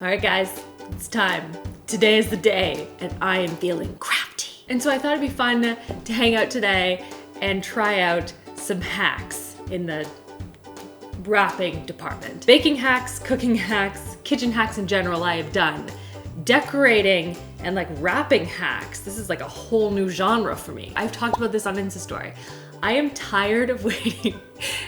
All right, guys, it's time. Today is the day, and I am feeling crafty. And so I thought it'd be fun to hang out today and try out some hacks in the wrapping department. Baking hacks, cooking hacks, kitchen hacks in general I have done. Decorating and like wrapping hacks, this is like a whole new genre for me. I've talked about this on Insta Story. I am tired of waiting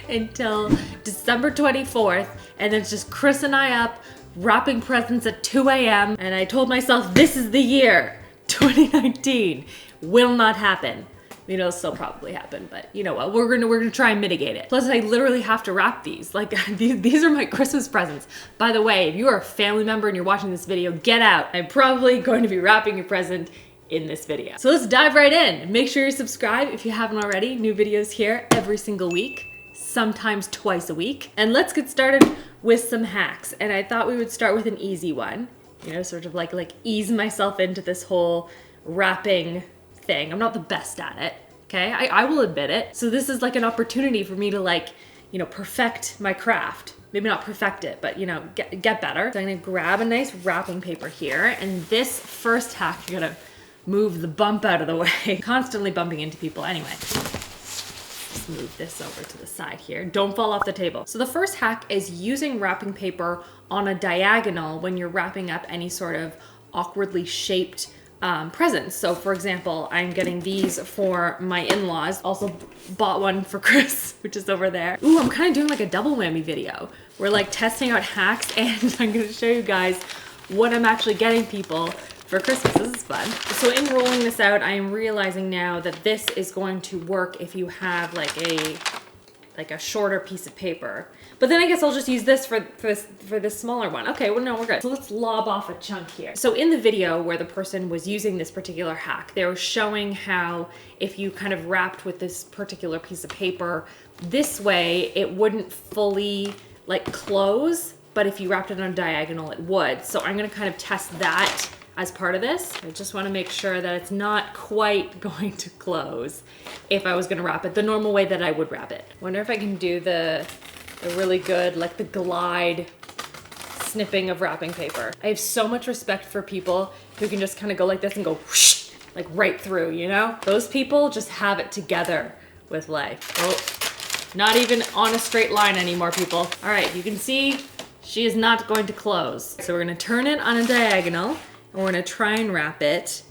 until December 24th, and then it's just Chris and I up wrapping presents at 2 a.m. And I told myself, this is the year, 2019. Will not happen. You know, it'll still probably happen, but you know what? We're gonna try and mitigate it. Plus, I literally have to wrap these. Like, these are my Christmas presents. By the way, if you are a family member and you're watching this video, get out. I'm probably going to be wrapping your present in this video. So let's dive right in. Make sure you subscribe if you haven't already. New videos here every single week, sometimes twice a week. And let's get started with some hacks. And I thought we would start with an easy one, you know, sort of like ease myself into this whole wrapping thing. I'm not the best at it, okay? I will admit it. So this is like an opportunity for me to like, you know, perfect my craft. Maybe not perfect it, but you know, get better. So I'm gonna grab a nice wrapping paper here. And this first hack, you're gonna move the bump out of the way. Constantly bumping into people anyway. Just move this over to the side here. Don't fall off the table. So the first hack is using wrapping paper on a diagonal when you're wrapping up any sort of awkwardly shaped presents. So for example, I'm getting these for my in-laws. Also bought one for Chris, which is over there. Ooh, I'm kind of doing like a double whammy video. We're like testing out hacks, and I'm gonna show you guys what I'm actually getting people for Christmas. This is fun. So in rolling this out, I am realizing now that this is going to work if you have like a shorter piece of paper. But then I guess I'll just use this for this smaller one. Okay, well no, we're good. So let's lob off a chunk here. So in the video where the person was using this particular hack, they were showing how if you kind of wrapped with this particular piece of paper, this way it wouldn't fully like close, but if you wrapped it on a diagonal, it would. So I'm gonna kind of test that as part of this. I just want to make sure that it's not quite going to close if I was going to wrap it the normal way that I would wrap it. Wonder if I can do the really good, like the glide snipping of wrapping paper. I have so much respect for people who can just kind of go like this and go whoosh, like right through, you know? Those people just have it together with life. Oh, not even on a straight line anymore, people. All right, you can see she is not going to close. So we're going to turn it on a diagonal. And we're gonna try and wrap it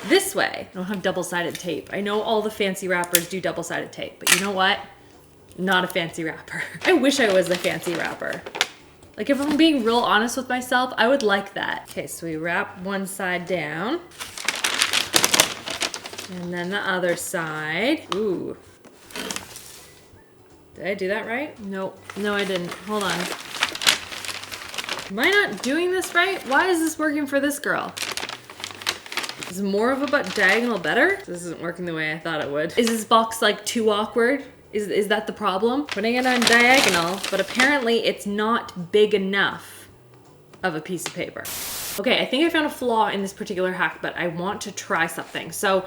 this way. I don't have double-sided tape. I know all the fancy wrappers do double-sided tape, but you know what? Not a fancy wrapper. I wish I was a fancy wrapper. Like if I'm being real honest with myself, I would like that. Okay, so we wrap one side down. And then the other side. Ooh. Did I do that right? Nope. No, I didn't. Hold on. Am I not doing this right? Why is this working for this girl? Is more of a diagonal better? This isn't working the way I thought it would. Is this box like too awkward? Is that the problem? Putting it on diagonal, but apparently it's not big enough of a piece of paper. Okay, I think I found a flaw in this particular hack, but I want to try something. So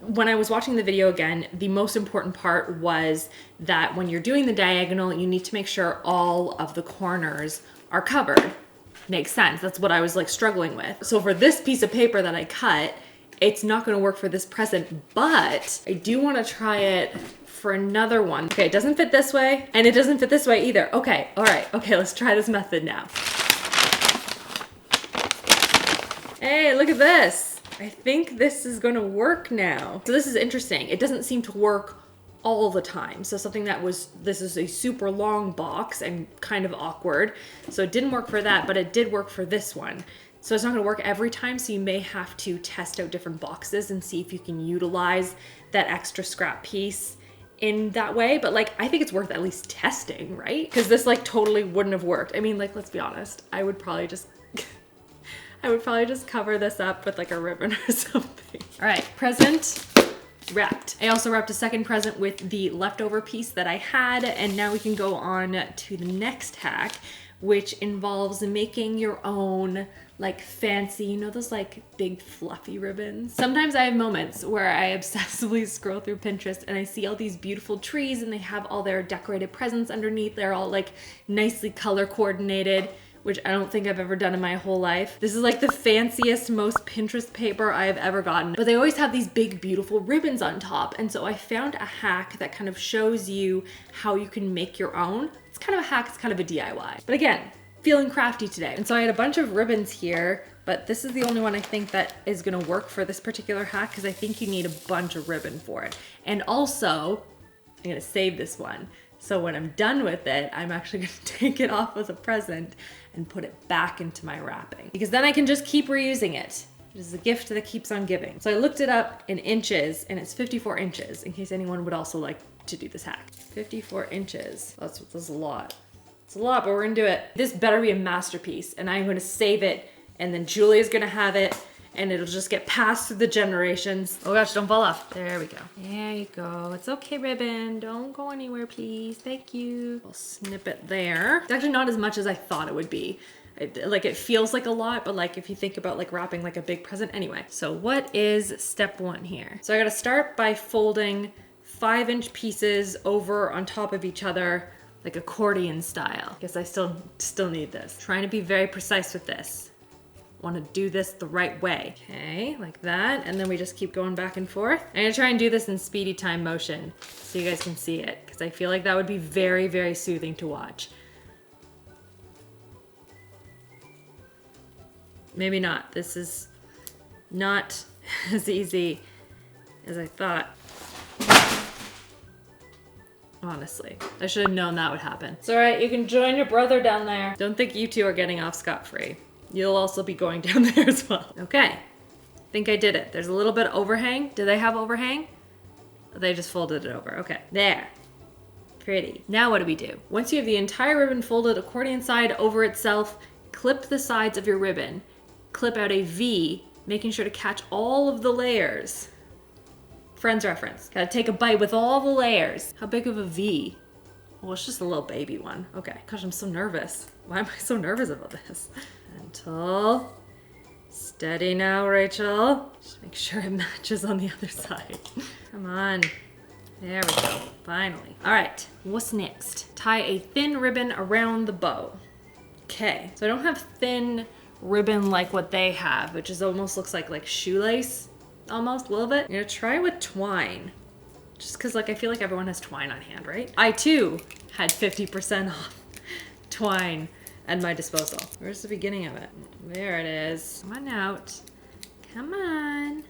when I was watching the video again, the most important part was that when you're doing the diagonal, you need to make sure all of the corners are covered. Makes sense. That's what I was like struggling with. So for this piece of paper that I cut, it's not going to work for this present, but I do want to try it for another one. Okay, it doesn't fit this way, and it doesn't fit this way either. Okay, all right. Okay, let's try this method now. Hey, look at this. I think this is going to work now. So this is interesting. It doesn't seem to work all the time. So something that this is a super long box and kind of awkward. So it didn't work for that, but it did work for this one. So it's not gonna work every time. So you may have to test out different boxes and see if you can utilize that extra scrap piece in that way. But like, I think it's worth at least testing, right? Because this like totally wouldn't have worked. I mean, like, let's be honest. I would probably just cover this up with like a ribbon or something. All right, present wrapped. I also wrapped a second present with the leftover piece that I had, and now we can go on to the next hack, which involves making your own like fancy, you know, those like big fluffy ribbons. Sometimes I have moments where I obsessively scroll through Pinterest and I see all these beautiful trees and they have all their decorated presents underneath. They're all like nicely color coordinated which I don't think I've ever done in my whole life. This is like the fanciest, most Pinterest paper I have ever gotten. But they always have these big, beautiful ribbons on top. And so I found a hack that kind of shows you how you can make your own. It's kind of a hack, it's kind of a DIY. But again, feeling crafty today. And so I had a bunch of ribbons here, but this is the only one I think that is gonna work for this particular hack because I think you need a bunch of ribbon for it. And also, I'm gonna save this one. So when I'm done with it, I'm actually gonna take it off as a present and put it back into my wrapping because then I can just keep reusing it. It is a gift that keeps on giving. So I looked it up in inches and it's 54 inches in case anyone would also like to do this hack. 54 inches, that's a lot. It's a lot, but we're gonna do it. This better be a masterpiece and I'm gonna save it and then Julia's gonna have it and it'll just get passed through the generations. Oh gosh, don't fall off. There we go. There you go. It's okay, ribbon. Don't go anywhere, please. Thank you. I'll snip it there. It's actually not as much as I thought it would be. It feels like a lot, but like if you think about like wrapping like a big present anyway. So what is step one here? So I gotta start by folding 5-inch pieces over on top of each other like accordion style. Guess I still need this. Trying to be very precise with this. Want to do this the right way. Okay, like that. And then we just keep going back and forth. I'm gonna try and do this in speedy time motion so you guys can see it because I feel like that would be very, very soothing to watch. Maybe not. This is not as easy as I thought. Honestly, I should have known that would happen. It's all right, you can join your brother down there. Don't think you two are getting off scot-free. You'll also be going down there as well. Okay, I think I did it. There's a little bit of overhang. Do they have overhang? They just folded it over. Okay, there. Pretty. Now what do we do? Once you have the entire ribbon folded accordion side over itself, clip the sides of your ribbon. Clip out a V, making sure to catch all of the layers. Friends reference. Gotta take a bite with all the layers. How big of a V? Well, it's just a little baby one. Okay. Gosh, I'm so nervous. Why am I so nervous about this? Gentle. Steady now, Rachel. Just make sure it matches on the other side. Come on. There we go. Finally. All right. What's next? Tie a thin ribbon around the bow. Okay. So I don't have thin ribbon like what they have, which is almost looks like shoelace. Almost a little bit. I'm gonna try with twine. Just cause like I feel like everyone has twine on hand, right? I too had 50% off twine at my disposal. Where's the beginning of it? There it is. Come on out. Come on.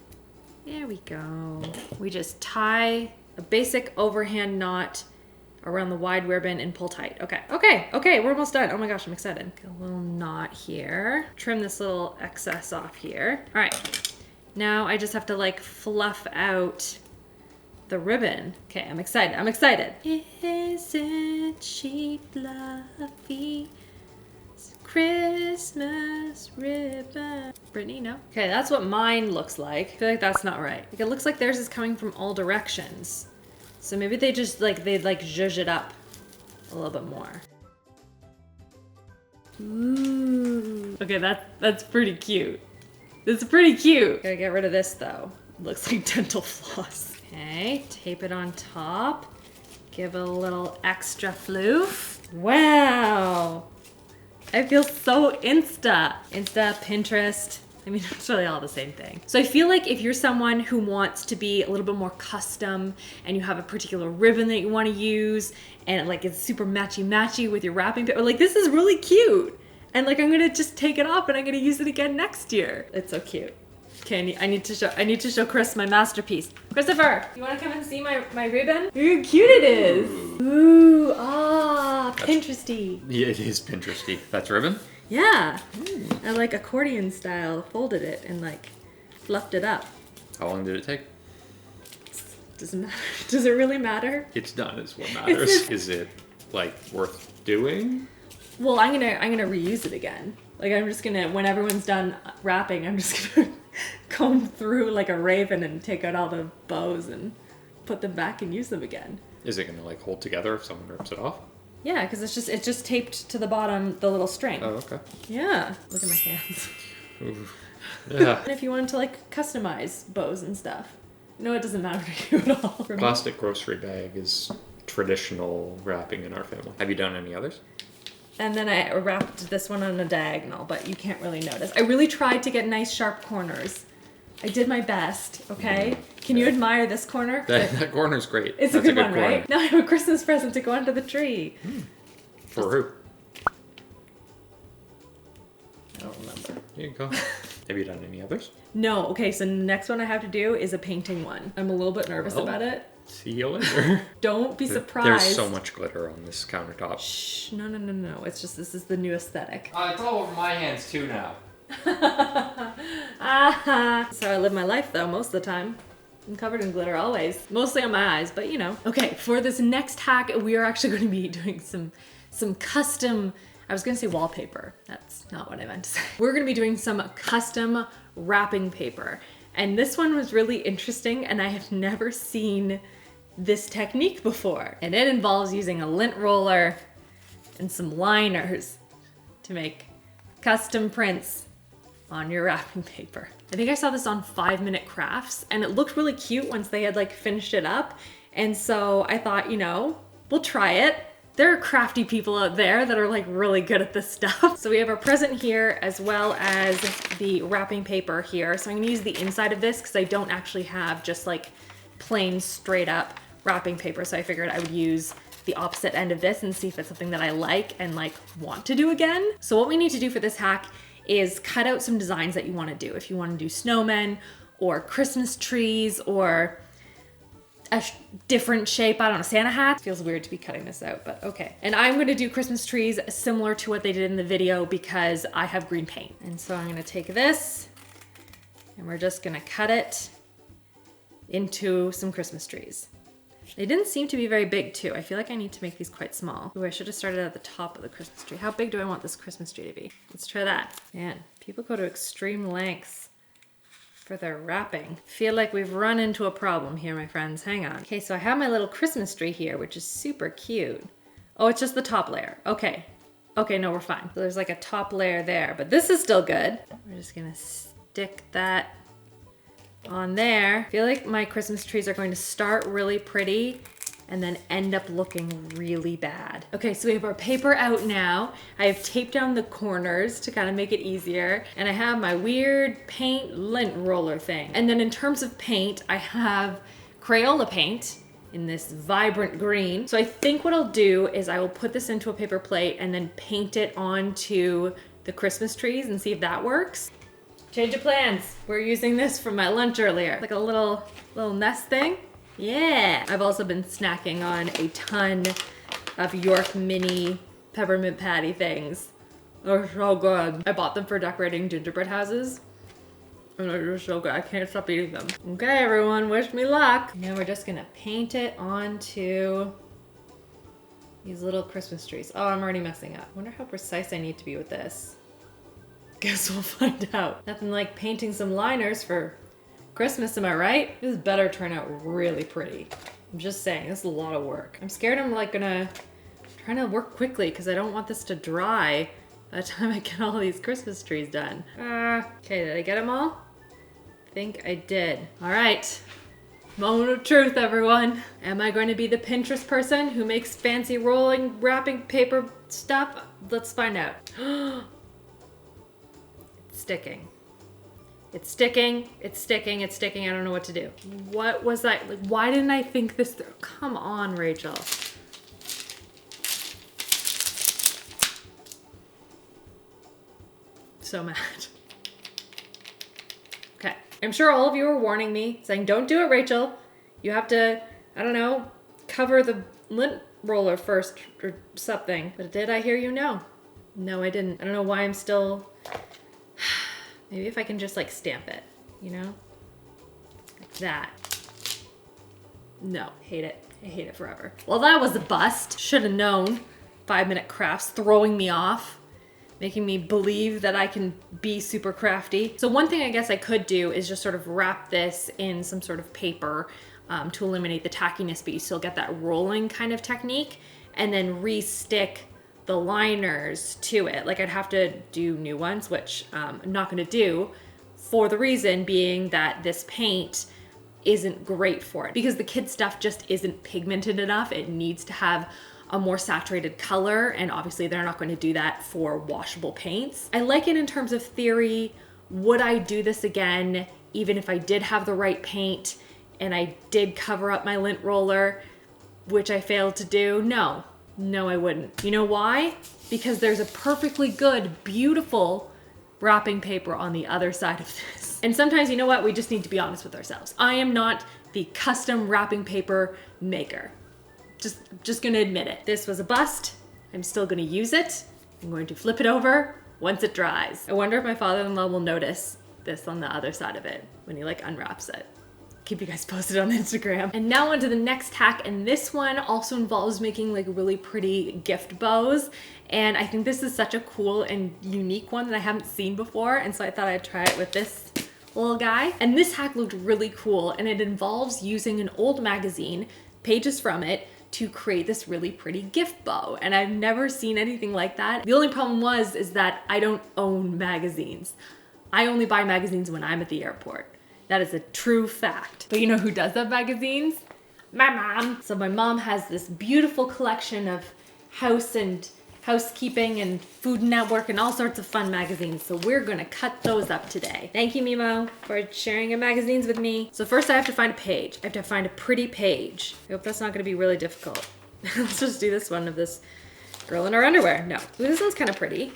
There we go. We just tie a basic overhand knot around the wide ribbon and pull tight. Okay, we're almost done. Oh my gosh, I'm excited. Get a little knot here. Trim this little excess off here. All right. Now I just have to like fluff out the ribbon. Okay, I'm excited. Isn't she fluffy? It's Christmas ribbon. Brittany, no? Okay, that's what mine looks like. I feel like that's not right. Like, it looks like theirs is coming from all directions. So maybe they just they zhuzh it up a little bit more. Ooh. Okay, that's pretty cute. It's pretty cute. Gotta get rid of this though. Looks like dental floss. Okay, tape it on top. Give it a little extra floof. Wow. I feel so Insta, Pinterest. I mean, it's really all the same thing. So I feel like if you're someone who wants to be a little bit more custom and you have a particular ribbon that you want to use and like it's super matchy with your wrapping paper, like this is really cute. And like I'm gonna just take it off and I'm gonna use it again next year. It's so cute. Okay, I need to show Chris my masterpiece. Christopher, you wanna come and see my ribbon? Look how cute it is. Ooh, Pinteresty. Yeah, it is Pinteresty. That's ribbon? Yeah. I like accordion style folded it and like fluffed it up. How long did it take? Doesn't matter. Does it really matter? It's done is what matters. Is it like worth doing? Well, I'm gonna reuse it again. Like I'm just gonna, when everyone's done wrapping, I'm just gonna comb through like a raven and take out all the bows and put them back and use them again. Is it gonna like hold together if someone rips it off? Yeah, because it's just taped to the bottom, the little string. Oh, okay. Yeah. Look at my hands. Ooh. Yeah. And if you wanted to like customize bows and stuff. No, it doesn't matter to you at all. Plastic grocery bag is traditional wrapping in our family. Have you done any others? And then I wrapped this one on a diagonal, but you can't really notice. I really tried to get nice sharp corners. I did my best, okay? Can you admire this corner? That corner's great. It's That's a good one, corner. right? Now I have a Christmas present to go under the tree. For who? I don't remember. Here you go. Have you done any others? No, okay, so the next one I have to do is a painting one. I'm a little bit nervous about it. See you later. Don't be surprised. There's so much glitter on this countertop. Shh, no. It's just, this is the new aesthetic. It's all over my hands too now. So I live my life though, most of the time. I'm covered in glitter always. Mostly on my eyes, but you know. Okay, for this next hack, we are actually going to be doing some custom, I was gonna say wallpaper. That's not what I meant to say. We're gonna be doing some custom wrapping paper. And this one was really interesting and I have never seen this technique before. And it involves using a lint roller and some liners to make custom prints on your wrapping paper. I think I saw this on 5-Minute Crafts and it looked really cute once they had like finished it up. And so I thought, you know, we'll try it. There are crafty people out there that are like really good at this stuff. So we have our present here as well as the wrapping paper here. So I'm gonna use the inside of this because I don't actually have just like plain straight up wrapping paper. So I figured I would use the opposite end of this and see if it's something that I like and like want to do again. So what we need to do for this hack is cut out some designs that you want to do. If you want to do snowmen or Christmas trees or a different shape, I don't know, Santa hats. Feels weird to be cutting this out, but okay. And I'm gonna do Christmas trees similar to what they did in the video because I have green paint. And so I'm gonna take this and we're just gonna cut it into some Christmas trees. They didn't seem to be very big too. I feel like I need to make these quite small. Ooh, I should have started at the top of the Christmas tree. How big do I want this Christmas tree to be? Let's try that. Man, people go to extreme lengths for their wrapping. Feel like we've run into a problem here, my friends. Hang on. Okay, so I have my little Christmas tree here, which is super cute. Oh, it's just the top layer. Okay. Okay, no, we're fine. So there's like a top layer there, but this is still good. We're just gonna stick that on there. I feel like my Christmas trees are going to start really pretty and then end up looking really bad. Okay, so we have our paper out now. I have taped down the corners to kind of make it easier. And I have my weird paint lint roller thing. And then in terms of paint, I have Crayola paint in this vibrant green. So I think what I'll do is I will put this into a paper plate and then paint it onto the Christmas trees and see if that works. Change of plans. We're using this for my lunch earlier. Like a little nest thing. Yeah. I've also been snacking on a ton of York mini peppermint patty things. They're so good. I bought them for decorating gingerbread houses. And they're just so good. I can't stop eating them. Okay, everyone, wish me luck. Now we're just gonna paint it onto these little Christmas trees. Oh, I'm already messing up. I wonder how precise I need to be with this. Guess we'll find out. Nothing like painting some liners for Christmas, am I right? This better turn out really pretty. I'm just saying, this is a lot of work. I'm scared I'm like trying to work quickly because I don't want this to dry by the time I get all these Christmas trees done. Okay, did I get them all? I think I did. All right, moment of truth, everyone. Am I going to be the Pinterest person who makes fancy rolling wrapping paper stuff? Let's find out. It's sticking. It's sticking, it's sticking, it's sticking. I don't know what to do. What was that? Like, why didn't I think this through? Come on, Rachel. So mad. Okay. I'm sure all of you are warning me, saying, don't do it, Rachel. You have to, I don't know, cover the lint roller first or something. But did I hear you? No. No, I didn't. I don't know why I'm still... Maybe if I can just like stamp it, you know? Like that. No, hate it. I hate it forever. Well, that was a bust. Should have known. 5-Minute Crafts throwing me off, making me believe that I can be super crafty. So one thing I guess I could do is just sort of wrap this in some sort of paper to eliminate the tackiness, but you still get that rolling kind of technique, and then re-stick the liners to it. Like I'd have to do new ones, which I'm not gonna do, for the reason being that this paint isn't great for it because the kid stuff just isn't pigmented enough. It needs to have a more saturated color, and obviously they're not going to do that for washable paints. I like it in terms of theory. Would I do this again, even if I did have the right paint and I did cover up my lint roller, which I failed to do? No, I wouldn't. You know why? Because there's a perfectly good, beautiful wrapping paper on the other side of this. And sometimes, you know what? We just need to be honest with ourselves. I am not the custom wrapping paper maker. Just gonna admit it. This was a bust. I'm still gonna use it. I'm going to flip it over once it dries. I wonder if my father-in-law will notice this on the other side of it when he like unwraps it. Keep you guys posted on Instagram. And now onto the next hack, and this one also involves making like really pretty gift bows. And I think this is such a cool and unique one that I haven't seen before, and so I thought I'd try it with this little guy. And this hack looked really cool, and it involves using an old magazine, pages from it, to create this really pretty gift bow. And I've never seen anything like that. The only problem is that I don't own magazines. I only buy magazines when I'm at the airport. That is a true fact. But you know who does have magazines? My mom. So my mom has this beautiful collection of house and housekeeping and Food Network and all sorts of fun magazines. So we're gonna cut those up today. Thank you, Mimo, for sharing your magazines with me. So first I have to find a page. I have to find a pretty page. I hope that's not gonna be really difficult. Let's just do this one of this girl in her underwear. No. Ooh, this one's kind of pretty.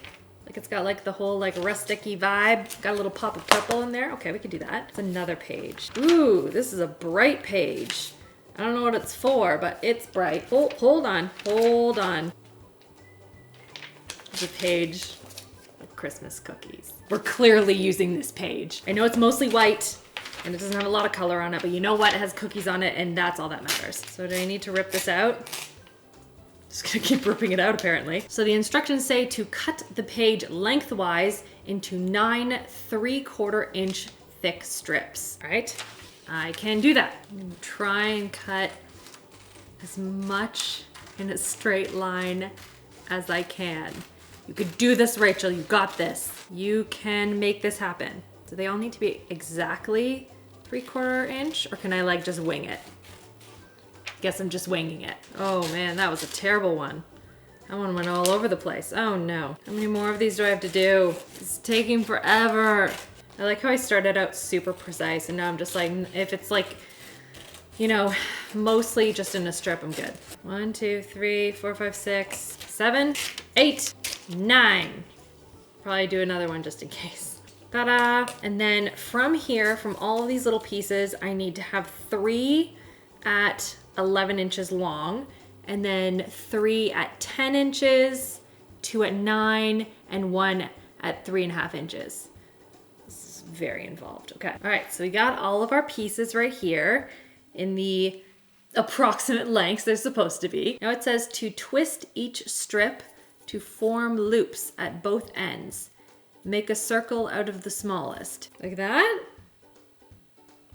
Like it's got like the whole like rustic-y vibe. Got a little pop of purple in there. Okay, we could do that. It's another page. Ooh, this is a bright page. I don't know what it's for, but it's bright. Hold on. It's a page of Christmas cookies. We're clearly using this page. I know it's mostly white and it doesn't have a lot of color on it, but you know what? It has cookies on it and that's all that matters. So do I need to rip this out? Just gonna keep ripping it out apparently. So the instructions say to cut the page lengthwise into 9 3/4 inch thick strips. All right, I can do that. I'm gonna try and cut as much in a straight line as I can. You could do this, Rachel, you got this. You can make this happen. Do they all need to be exactly 3/4 inch or can I like just wing it? Guess I'm just winging it. Oh man, that was a terrible one. That one went all over the place. Oh no. How many more of these do I have to do? It's taking forever. I like how I started out super precise and now I'm just like, if it's like, you know, mostly just in a strip, I'm good. 1, 2, 3, 4, 5, 6, 7, 8, 9. Probably do another one just in case. Ta-da! And then from here, from all of these little pieces, I need to have 3 at 11 inches long, and then 3 at 10 inches, 2 at 9, and 1 at 3.5 inches. This is very involved. Okay. All right, so we got all of our pieces right here in the approximate lengths they're supposed to be. Now it says to twist each strip to form loops at both ends. Make a circle out of the smallest. Like that?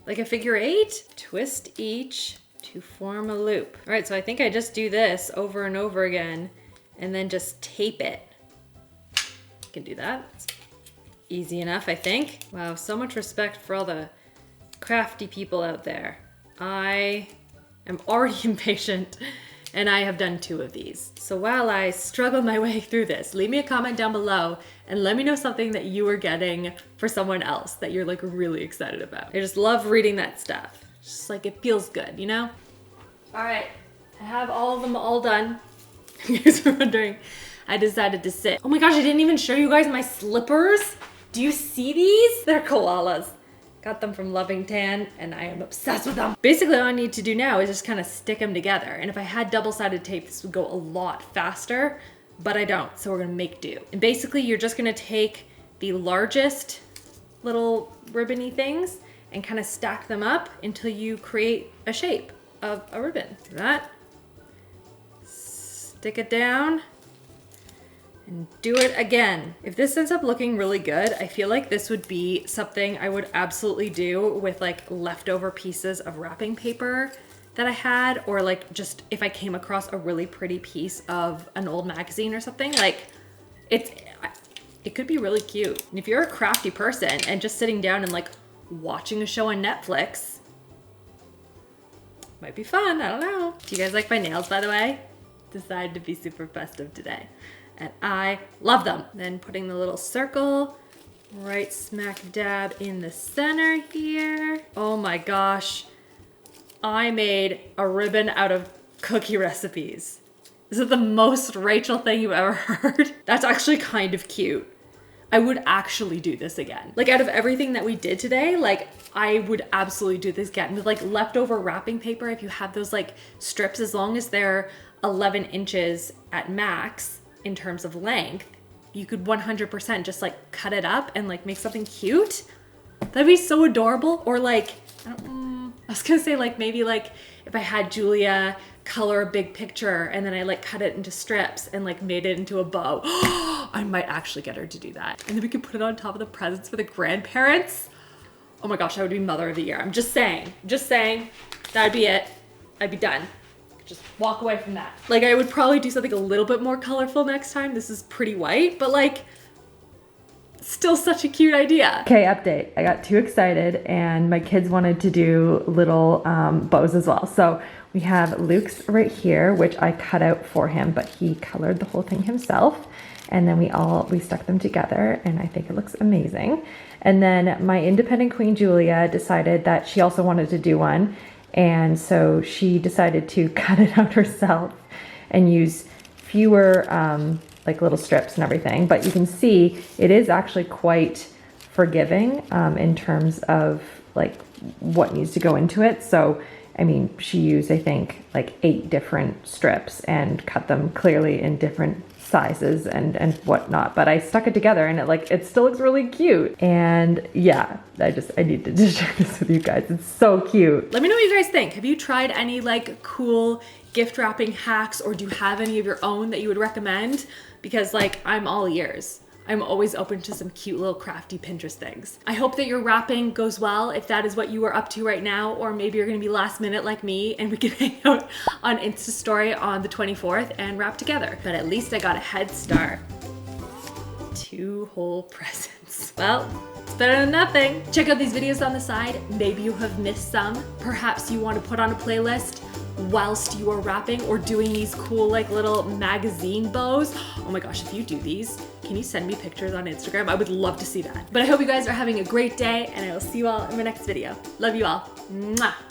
Like a figure 8? Twist each to form a loop. All right, so I think I just do this over and over again and then just tape it. I can do that. It's easy enough, I think. Wow, so much respect for all the crafty people out there. I am already impatient and I have done 2 of these. So while I struggle my way through this, leave me a comment down below and let me know something that you are getting for someone else that you're like really excited about. I just love reading that stuff. It's just like, it feels good, you know? All right, I have all of them all done. You guys are wondering, I decided to sit. Oh my gosh, I didn't even show you guys my slippers. Do you see these? They're koalas. Got them from Loving Tan and I am obsessed with them. Basically all I need to do now is just kind of stick them together. And if I had double-sided tape, this would go a lot faster, but I don't, so we're gonna make do. And basically you're just gonna take the largest little ribbony things and kind of stack them up until you create a shape of a ribbon. Do that. Stick it down and do it again. If this ends up looking really good, I feel like this would be something I would absolutely do with like leftover pieces of wrapping paper that I had, or like just if I came across a really pretty piece of an old magazine or something, like it could be really cute. And if you're a crafty person and just sitting down and like watching a show on Netflix, might be fun, I don't know. Do you guys like my nails, by the way? decided to be super festive today. And I love them. Then putting the little circle right smack dab in the center here. Oh my gosh. I made a ribbon out of cookie recipes. Is it the most Rachel thing you've ever heard? That's actually kind of cute. I would actually do this again. Like out of everything that we did today, like I would absolutely do this again with like leftover wrapping paper. If you have those like strips, as long as they're 11 inches at max in terms of length, you could 100% just like cut it up and like make something cute. That'd be so adorable. Or like, I was gonna say like maybe like if I had Julia color a big picture and then I like cut it into strips and like made it into a bow. I might actually get her to do that. And then we could put it on top of the presents for the grandparents. Oh my gosh, I would be mother of the year. I'm just saying, that'd be it. I'd be done. Just walk away from that. Like I would probably do something a little bit more colorful next time. This is pretty white, but like still such a cute idea. Okay, update. I got too excited and my kids wanted to do little bows as well. So we have Luke's right here, which I cut out for him, but he colored the whole thing himself. And then we stuck them together and I think it looks amazing. And then my independent queen, Julia, decided that she also wanted to do one. And so she decided to cut it out herself and use fewer like little strips and everything. But you can see it is actually quite forgiving in terms of like what needs to go into it. So, I mean, she used, I think, like 8 different strips and cut them clearly in different sizes and whatnot. But I stuck it together and it still looks really cute. And yeah, I needed to share this with you guys. It's so cute. Let me know what you guys think. Have you tried any like cool gift wrapping hacks, or do you have any of your own that you would recommend? Because like I'm all ears. I'm always open to some cute little crafty Pinterest things. I hope that your wrapping goes well if that is what you are up to right now, or maybe you're gonna be last minute like me and we can hang out on Insta Story on the 24th and wrap together. But at least I got a head start. 2 whole presents. Well, it's better than nothing. Check out these videos on the side. Maybe you have missed some. Perhaps you want to put on a playlist whilst you are wrapping or doing these cool like little magazine bows. Oh my gosh, if you do these, can you send me pictures on Instagram? I would love to see that. But I hope you guys are having a great day and I will see you all in my next video. Love you all. Mwah.